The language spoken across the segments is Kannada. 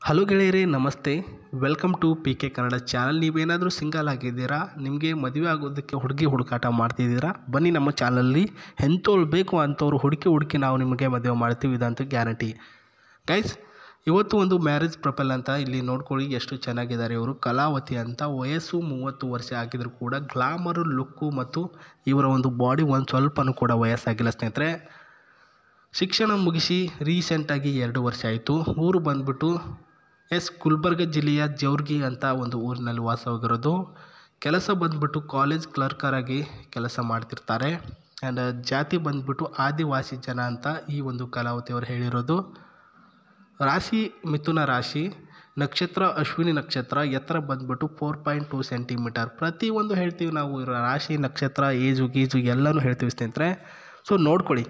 ಹಲೋ ಗೆಳೆಯರೇ, ನಮಸ್ತೆ. Welcome to P K Kannada channel. ನೀವೇನಾದರೂ ಸಿಂಗಲ್ ಆಗಿದ್ದೀರಾ, ನಿಮಗೆ ಮದುವೆ ಆಗೋದಕ್ಕೆ ಹುಡುಗಿ ಹುಡುಕಾಟ ಮಾಡ್ತಿದ್ದೀರಾ, ಬನ್ನಿ ನಮ್ಮ ಚಾನಲಲ್ಲಿ ಎಂಥವ್ರು ಬೇಕು ಅಂಥವ್ರು ಹುಡುಕಿ ನಾವು ನಿಮಗೆ ಮದುವೆ ಮಾಡ್ತೀವಿ, ಇದಂತೂ ಗ್ಯಾರಂಟಿ. ಗೈಸ್, ಇವತ್ತು ಒಂದು ಮ್ಯಾರೇಜ್ ಪ್ರಪಲ್ ಅಂತ ಇಲ್ಲಿ ನೋಡ್ಕೊಳ್ಳಿ ಎಷ್ಟು ಚೆನ್ನಾಗಿದ್ದಾರೆ. ಇವರು ಕಲಾವತಿ ಅಂತ, ವಯಸ್ಸು 30 ವರ್ಷ ಆಗಿದ್ರು ಕೂಡ ಗ್ಲಾಮರು ಲುಕ್ಕು ಮತ್ತು ಇವರ ಒಂದು ಬಾಡಿ ಒಂದು ಸ್ವಲ್ಪನೂ ಕೂಡ ವಯಸ್ಸಾಗಿಲ್ಲ ಸ್ನೇಹಿತರೆ. ಶಿಕ್ಷಣ ಮುಗಿಸಿ ರೀಸೆಂಟಾಗಿ 2 ವರ್ಷ ಆಯಿತು. ಊರು ಬಂದುಬಿಟ್ಟು ಗುಲ್ಬರ್ಗ ಜಿಲ್ಲೆಯ ಜೌರ್ಗಿ ಅಂತ ಒಂದು ಊರಿನಲ್ಲಿ ವಾಸವಾಗಿರೋದು. ಕೆಲಸ ಬಂದುಬಿಟ್ಟು ಕಾಲೇಜ್ ಕ್ಲರ್ಕರಾಗಿ ಕೆಲಸ ಮಾಡ್ತಿರ್ತಾರೆ. ಆ್ಯಂಡ್ ಜಾತಿ ಬಂದುಬಿಟ್ಟು ಆದಿವಾಸಿ ಜನ ಅಂತ ಈ ಒಂದು ಕಲಾವತಿಯವರು ಹೇಳಿರೋದು. ರಾಶಿ ಮಿಥುನ ರಾಶಿ, ನಕ್ಷತ್ರ ಅಶ್ವಿನಿ ನಕ್ಷತ್ರ, ಎತ್ತರ ಬಂದುಬಿಟ್ಟು 4.2 ಸೆಂಟಿಮೀಟರ್. ಪ್ರತಿಯೊಂದು ಹೇಳ್ತೀವಿ ನಾವು, ರಾಶಿ ನಕ್ಷತ್ರ ಏಜು ಗೀಜು ಎಲ್ಲನೂ ಹೇಳ್ತೀವಿ ಸ್ನೇಹಿತರೆ. ಸೊ ನೋಡ್ಕೊಳ್ಳಿ,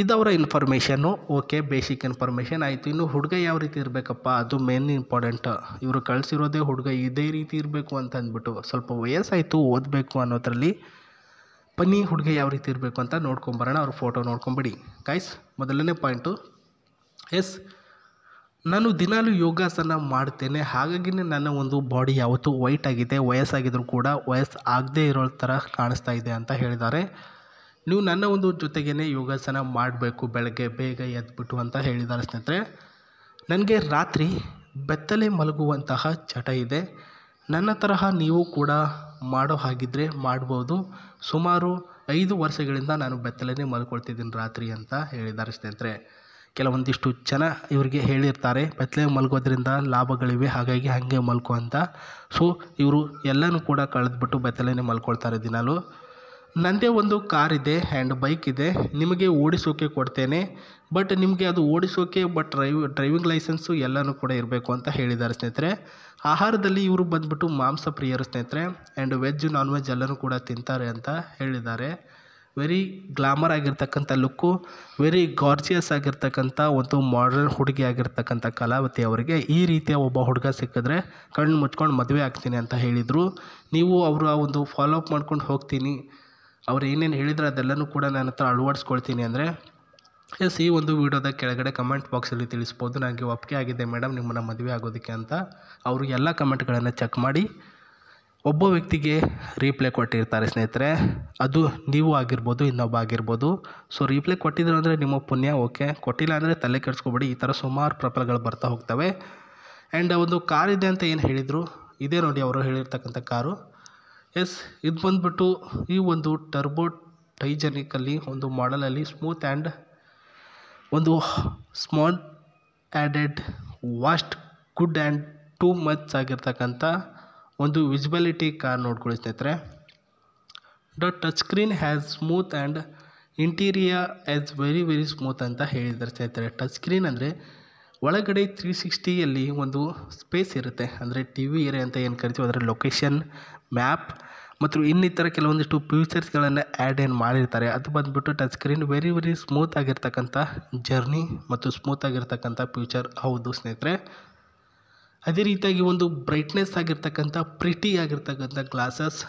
ಇದವರ ಇನ್ಫಾರ್ಮೇಷನ್ನು. ಓಕೆ, ಬೇಸಿಕ್ ಇನ್ಫಾರ್ಮೇಷನ್ ಆಯಿತು. ಇನ್ನು ಹುಡುಗ ಯಾವ ರೀತಿ ಇರಬೇಕಪ್ಪ, ಅದು ಮೇನ್ ಇಂಪಾರ್ಟೆಂಟ್. ಇವರು ಕಳಿಸಿರೋದೇ ಹುಡುಗ ಇದೇ ರೀತಿ ಇರಬೇಕು ಅಂತ ಅಂದ್ಬಿಟ್ಟು. ಸ್ವಲ್ಪ ವಯಸ್ಸಾಯಿತು, ಓದಬೇಕು ಅನ್ನೋದ್ರಲ್ಲಿ. ಬನ್ನಿ ಹುಡುಗ ಯಾವ ರೀತಿ ಇರಬೇಕು ಅಂತ ನೋಡ್ಕೊಂಬರೋಣ. ಅವ್ರ ಫೋಟೋ ನೋಡ್ಕೊಂಬಿಡಿ ಗೈಸ್. ಮೊದಲನೇ ಪಾಯಿಂಟು, ನಾನು ದಿನಾಲೂ ಯೋಗಾಸನ ಮಾಡ್ತೇನೆ, ಹಾಗಾಗಿ ನನ್ನ ಒಂದು ಬಾಡಿ ಯಾವತ್ತೂ ವೈಟ್ ಆಗಿದೆ. ವಯಸ್ಸಾಗಿದ್ದರೂ ಕೂಡ ವಯಸ್ಸು ಆಗದೇ ಇರೋ ಥರ ಕಾಣಿಸ್ತಾ ಇದೆ ಅಂತ ಹೇಳಿದ್ದಾರೆ. ನೀವು ನನ್ನ ಒಂದು ಜೊತೆಗೇ ಯೋಗಾಸನ ಮಾಡಬೇಕು, ಬೆಳಗ್ಗೆ ಬೇಗ ಎದ್ಬಿಟ್ಟು ಅಂತ ಹೇಳಿದ್ದಾರೆ ಸ್ನೇಹಿತರೆ. ನನಗೆ ರಾತ್ರಿ ಬೆತ್ತಲೆ ಮಲಗುವಂತಹ ಚಟ ಇದೆ. ನನ್ನ ತರಹ ನೀವು ಕೂಡ ಮಾಡೋ ಹಾಗಿದ್ದರೆ ಮಾಡ್ಬೋದು. ಸುಮಾರು 5 ವರ್ಷಗಳಿಂದ ನಾನು ಬೆತ್ತಲೇ ಮಲ್ಕೊಳ್ತಿದ್ದೀನಿ ರಾತ್ರಿ ಅಂತ ಹೇಳಿದ್ದಾರೆ ಸ್ನೇಹಿತರೆ. ಕೆಲವೊಂದಿಷ್ಟು ಜನ ಇವರಿಗೆ ಹೇಳಿರ್ತಾರೆ ಬೆತ್ತಲೆ ಮಲಗೋದ್ರಿಂದ ಲಾಭಗಳಿವೆ, ಹಾಗಾಗಿ ಹಾಗೆ ಮಲ್ಕೊ ಅಂತ. ಸೊ ಇವರು ಎಲ್ಲನೂ ಕೂಡ ಕಳೆದ್ಬಿಟ್ಟು ಬೆತ್ತಲೇ ಮಲ್ಕೊಳ್ತಾರೆ ದಿನಾಲು. ನನ್ನದೇ ಒಂದು ಕಾರ್ ಇದೆ ಆ್ಯಂಡ್ ಬೈಕ್ ಇದೆ, ನಿಮಗೆ ಓಡಿಸೋಕೆ ಕೊಡ್ತೇನೆ. ಬಟ್ ನಿಮಗೆ ಅದು ಓಡಿಸೋಕೆ ಡ್ರೈವಿಂಗ್ ಲೈಸೆನ್ಸು ಎಲ್ಲನೂ ಕೂಡ ಇರಬೇಕು ಅಂತ ಹೇಳಿದ್ದಾರೆ ಸ್ನೇಹಿತರೆ. ಆಹಾರದಲ್ಲಿ ಇವರು ಬಂದುಬಿಟ್ಟು ಮಾಂಸ ಪ್ರಿಯರು ಸ್ನೇಹಿತರೆ. ಆ್ಯಂಡ್ ವೆಜ್ ನಾನ್ ವೆಜ್ ಎಲ್ಲನೂ ಕೂಡ ತಿಂತಾರೆ ಅಂತ ಹೇಳಿದ್ದಾರೆ. ವೆರಿ ಗ್ಲಾಮರ್ ಆಗಿರ್ತಕ್ಕಂಥ ಲುಕ್ಕು, ವೆರಿ ಗಾರ್ಜಿಯಸ್ ಆಗಿರ್ತಕ್ಕಂಥ ಒಂದು ಮಾಡರ್ನ್ ಹುಡುಗಿ ಆಗಿರ್ತಕ್ಕಂಥ ಕಲಾವತಿ ಅವರಿಗೆ ಈ ರೀತಿಯ ಒಬ್ಬ ಹುಡುಗ ಸಿಕ್ಕಿದ್ರೆ ಕಣ್ಣು ಮುಚ್ಕೊಂಡು ಮದುವೆ ಆಗ್ತೀನಿ ಅಂತ ಹೇಳಿದರು. ನೀವು ಅವರ ಒಂದು ಫಾಲೋ ಅಪ್ ಮಾಡ್ಕೊಂಡು ಹೋಗ್ತೀನಿ, ಅವ್ರು ಏನೇನು ಹೇಳಿದ್ರೆ ಅದೆಲ್ಲನೂ ಕೂಡ ನನ್ನ ಹತ್ರ ಅಳವಡಿಸ್ಕೊಳ್ತೀನಿ ಅಂದರೆ ಈ ಒಂದು ವಿಡಿಯೋದ ಕೆಳಗಡೆ ಕಮೆಂಟ್ ಬಾಕ್ಸಲ್ಲಿ ತಿಳಿಸ್ಬೋದು, ನನಗೆ ಒಪ್ಪಿಗೆ ಆಗಿದೆ ಮೇಡಮ್ ನಿಮ್ಮನ್ನು ಮದುವೆ ಆಗೋದಕ್ಕೆ ಅಂತ. ಅವರು ಎಲ್ಲ ಕಮೆಂಟ್ಗಳನ್ನು ಚೆಕ್ ಮಾಡಿ ಒಬ್ಬ ವ್ಯಕ್ತಿಗೆ ರೀಪ್ಲೈ ಕೊಟ್ಟಿರ್ತಾರೆ ಸ್ನೇಹಿತರೆ. ಅದು ನೀವು ಆಗಿರ್ಬೋದು, ಇನ್ನೊಬ್ಬ ಆಗಿರ್ಬೋದು. ಸೊ ರೀಪ್ಲೈ ಕೊಟ್ಟಿದ್ರು ಅಂದರೆ ನಿಮ್ಮ ಪುಣ್ಯ. ಓಕೆ, ಕೊಟ್ಟಿಲ್ಲ ಅಂದರೆ ತಲೆ ಕೆಡಿಸ್ಕೊಬೇಡಿ. ಈ ಥರ ಸುಮಾರು ಪ್ರಪಲ್ಗಳು ಬರ್ತಾ ಹೋಗ್ತವೆ. ಆ್ಯಂಡ್ ಒಂದು ಕಾರ್ ಇದೆ ಅಂತ ಏನು ಹೇಳಿದರು, ಇದೇ ನೋಡಿ ಅವರು ಹೇಳಿರ್ತಕ್ಕಂಥ ಕಾರು. ಇದು ಬಂದುಬಿಟ್ಟು ಈ ಒಂದು ಟರ್ಬೋ ಟೈಜನಿಕಲ್ಲಿ ಒಂದು ಮಾಡಲಲ್ಲಿ ಸ್ಮೂತ್ ಆ್ಯಂಡ್ ಒಂದು small added vast good and too much ಆಗಿರ್ತಕ್ಕಂಥ ಒಂದು ವಿಸಿಬಿಲಿಟಿ ಕಾರ್ ನೋಡ್ಕೊಳ್ಳಿ ಸ್ನೇಹಿತರೆ. The touch screen has smooth and interior as very very smooth ಅಂತ ಹೇಳಿದ್ದಾರೆ ಸ್ನೇಹಿತರೆ. ಟಚ್ ಸ್ಕ್ರೀನ್ ಅಂದರೆ ಒಳಗಡೆ 360ಯಲ್ಲಿ ಒಂದು ಸ್ಪೇಸ್ ಇರುತ್ತೆ, ಅಂದರೆ ಟಿ ವಿ ಏರಿಯಾ ಅಂತ ಏನು ಕರಿತೀವಿ, ಅದರ ಲೊಕೇಶನ್, ಮ್ಯಾಪ್ ಮತ್ತು ಇನ್ನಿತರ ಕೆಲವೊಂದಿಷ್ಟು ಫೀಚರ್ಸ್ಗಳನ್ನು ಆ್ಯಡ್ ಮಾಡಿರ್ತಾರೆ. ಅದು ಬಂದುಬಿಟ್ಟು touch screen. Very very smooth ಆಗಿರ್ತಕ್ಕಂಥ ಜರ್ನಿ ಮತ್ತು ಸ್ಮೂತ್ ಆಗಿರ್ತಕ್ಕಂಥ ಫ್ಯೂಚರ್ ಹೌದು ಸ್ನೇಹಿತರೆ. ಅದೇ ರೀತಿಯಾಗಿ ಒಂದು ಬ್ರೈಟ್ನೆಸ್ ಆಗಿರ್ತಕ್ಕಂಥ ಪ್ರಿಟಿ ಆಗಿರ್ತಕ್ಕಂಥ ಗ್ಲಾಸಸ್,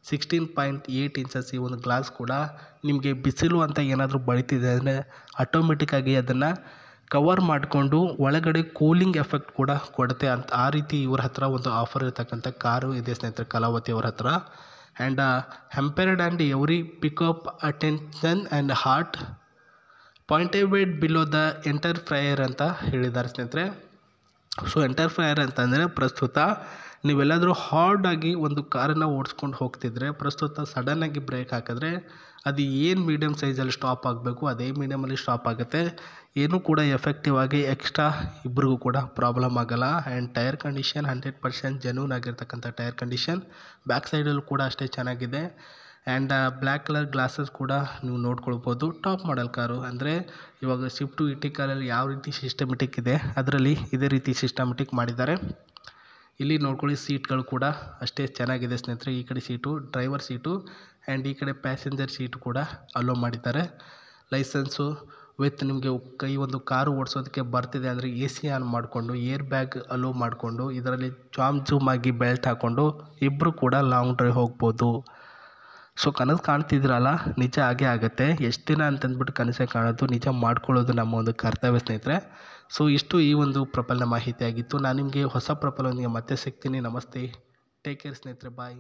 16.8 ಇಂಚಸ್ ಈ ಒಂದು ಗ್ಲಾಸ್ ಕೂಡ ನಿಮಗೆ ಬಿಸಿಲು ಅಂತ ಏನಾದರೂ ಬಳಿತಿದೆ ಅಂದರೆ ಆಟೋಮೆಟಿಕ್ಕಾಗಿ ಅದನ್ನು ಕವರ್ ಮಾಡಿಕೊಂಡು ಒಳಗಡೆ ಕೂಲಿಂಗ್ ಎಫೆಕ್ಟ್ ಕೂಡ ಕೊಡುತ್ತೆ ಅಂತ. ಆ ರೀತಿ ಇವ್ರ ಹತ್ರ ಒಂದು ಆಫರ್ ಇರ್ತಕ್ಕಂಥ ಕಾರು ಇದೆ ಸ್ನೇಹಿತರೆ ಕಲಾವತಿ ಅವ್ರ ಹತ್ರ. And hampered and every pickup attention and heart pointed below the entrepreneur ಅಂತ ಹೇಳಿದ್ದಾರೆ ಸ್ನೇಹಿತರೆ. ಸೊ ಎಂಟರ್ಫ್ರೈಯರ್ ಅಂತಂದರೆ ಪ್ರಸ್ತುತ ನೀವೆಲ್ಲಾದರೂ ಹಾರ್ಡಾಗಿ ಒಂದು ಕಾರನ್ನು ಓಡಿಸ್ಕೊಂಡು ಹೋಗ್ತಿದ್ರೆ, ಪ್ರಸ್ತುತ ಸಡನ್ನಾಗಿ ಬ್ರೇಕ್ ಹಾಕಿದ್ರೆ ಅದು ಏನು ಮೀಡಿಯಮ್ ಸೈಜಲ್ಲಿ ಸ್ಟಾಪ್ ಆಗಬೇಕು ಅದೇ ಮೀಡಿಯಮಲ್ಲಿ ಸ್ಟಾಪ್ ಆಗುತ್ತೆ. ಏನೂ ಕೂಡ ಎಫೆಕ್ಟಿವ್ ಆಗಿ ಎಕ್ಸ್ಟ್ರಾ ಇಬ್ಬರಿಗೂ ಕೂಡ ಪ್ರಾಬ್ಲಮ್ ಆಗೋಲ್ಲ. ಆ್ಯಂಡ್ ಟೈರ್ ಕಂಡೀಷನ್ 100% ಜೆನ್ಯೂನ್ ಆಗಿರ್ತಕ್ಕಂಥ ಟೈರ್ ಕಂಡೀಷನ್. ಬ್ಯಾಕ್ ಸೈಡಲ್ಲೂ ಕೂಡ ಅಷ್ಟೇ ಚೆನ್ನಾಗಿದೆ. ಆ್ಯಂಡ್ ಬ್ಲ್ಯಾಕ್ ಕಲರ್ ಗ್ಲಾಸಸ್ ಕೂಡ ನೀವು ನೋಡ್ಕೊಳ್ಬೋದು. ಟಾಪ್ ಮಾಡೆಲ್ ಕಾರು ಅಂದರೆ ಇವಾಗ ಸ್ವಿಫ್ಟು ಇಟಿಕಾರಲ್ಲಿ ಯಾವ ರೀತಿ ಸಿಸ್ಟಮೆಟಿಕ್ ಇದೆ ಅದರಲ್ಲಿ ಇದೇ ರೀತಿ ಸಿಸ್ಟಮೆಟಿಕ್ ಮಾಡಿದ್ದಾರೆ. ಇಲ್ಲಿ ನೋಡ್ಕೊಳ್ಳಿ, ಸೀಟ್ಗಳು ಕೂಡ ಅಷ್ಟೇ ಚೆನ್ನಾಗಿದೆ ಸ್ನೇಹಿತರೆ. ಈ ಕಡೆ ಸೀಟು ಡ್ರೈವರ್ ಸೀಟು ಆ್ಯಂಡ್ ಈ ಕಡೆ ಪ್ಯಾಸೆಂಜರ್ ಸೀಟು ಕೂಡ ಅಲೋ ಮಾಡಿದ್ದಾರೆ. ಲೈಸೆನ್ಸು ವಿತ್ ನಿಮಗೆ ಕೈ ಒಂದು ಕಾರು ಓಡಿಸೋದಕ್ಕೆ ಬರ್ತಿದೆ ಅಂದರೆ AC ಆನ್ ಮಾಡಿಕೊಂಡು ಏರ್ ಬ್ಯಾಗ್ ಅಲೋ ಮಾಡಿಕೊಂಡು ಇದರಲ್ಲಿ ಜೂಮ್ ಆಗಿ ಬೆಲ್ಟ್ ಹಾಕ್ಕೊಂಡು ಇಬ್ಬರು ಕೂಡ ಲಾಂಗ್ ಡ್ರೈವ್ ಹೋಗ್ಬೋದು. ಸೊ ಕನಸು ಕಾಣ್ತಿದ್ರಲ್ಲ, ನಿಜ ಆಗೇ ಆಗುತ್ತೆ. ಎಷ್ಟು ದಿನ ಅಂತಂದ್ಬಿಟ್ಟು ಕನಸೇ ಕಾಣೋದು, ನಿಜ ಮಾಡ್ಕೊಳ್ಳೋದು ನಮ್ಮ ಒಂದು ಕರ್ತವ್ಯ ಸ್ನೇಹಿತರೆ. ಸೊ ಇಷ್ಟು ಈ ಒಂದು ಪ್ರೊಫೈಲ್ನ ಮಾಹಿತಿ ಆಗಿತ್ತು. ನಾನು ನಿಮಗೆ ಹೊಸ ಪ್ರೊಫೈಲೊಂದಿಗೆ ಮತ್ತೆ ಸಿಗ್ತೀನಿ. ನಮಸ್ತೆ, ಟೇಕ್ ಕೇರ್ ಸ್ನೇಹಿತರೆ, ಬಾಯ್.